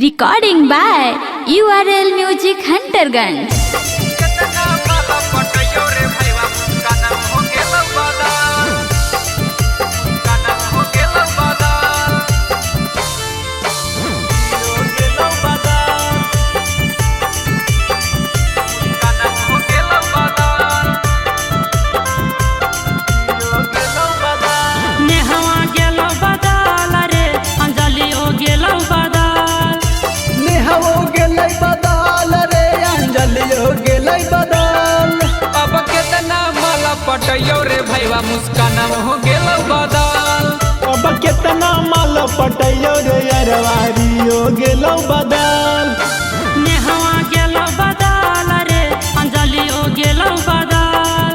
Recording by URL Music Hunterganj. पटयो रे भैया मुस्काना हो गेलो बदल। अब केतना माल पटयो रे अरवारी हो गेलो बदल। नेहवा गेलो बदल रे अंजलि हो गेलो बदल।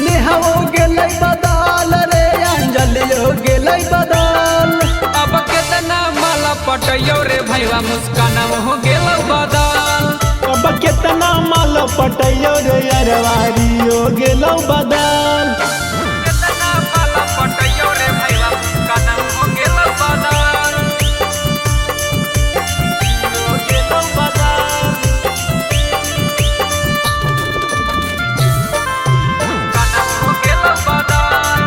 नेहवा गेलै बदल रे अंजलि हो गेलै बदल। अब केतना माल पटयो रे भैया मुस्काना हो गेलो बदल। अब केतना माल पटयो रे अरवारी हो गेलो बदल। केतना माल पटयो रे भैया मुस्काना हो गेलो बदल। हो गेलो बदल। मुस्काना हो गेलो बदल।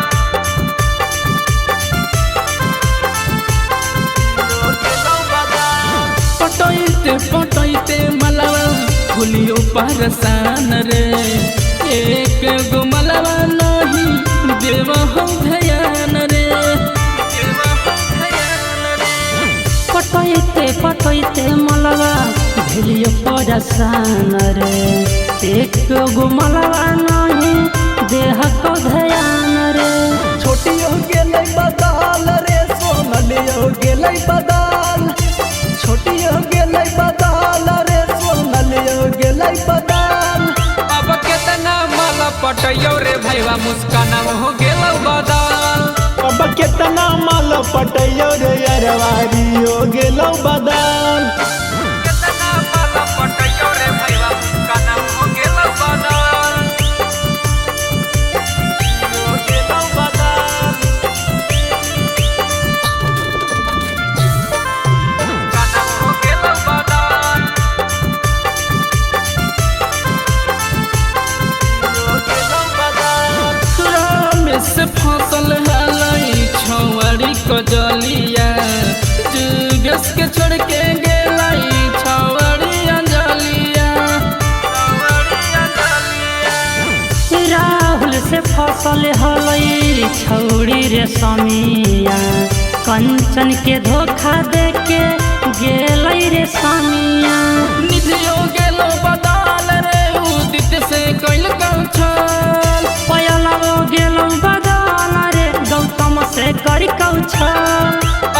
हो गेलो बदल। पटैते मलवा भूलियो परसान रे। एक गो मलवा नहीं देव हो ध्यान रे। पटैते मलवा भूलियो परसान रे। एक गो मलवा नहीं देह को ध्यान रे। छोटी हो गेलै बदल रे सोनली हो गेलै बदल। छोटी हो गेलै बदल रे सोनली हो गेलै बदल। अब केतना माल पटयो रे भैया मुस्काना हो गेलो बदल। अब केतना माल पटयो रे अरवारी हो गेलो बदल। केतना माल पटयो रे भैया मुस्काना हो गेलो बदल। हो गेलो बदल। मुस्काना हो गेलो बदल। हो गेलो बदल। राम से फसल हलाई छौड़ी को जलिया। जुगस के छोड़ के गेलाई छौड़ी अंजलिया। राहुल से फसल हलई छौड़ी रे समिया। कंचन के धोखा दे के गेलई रे समिया। निधियो गेलो बदल रे उदित से कइल कौछल। पयलवो गेलो बदल रे गौतम से करी कौछल।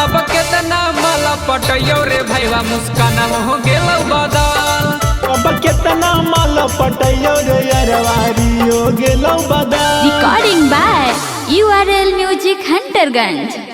अब केतना माल पटयो रे भैया मुस्काना हो गेलो बदल। अब केतना माल पटयो रे अरवारी हो गेलो बदल। Recording by URL Music Hunterganj.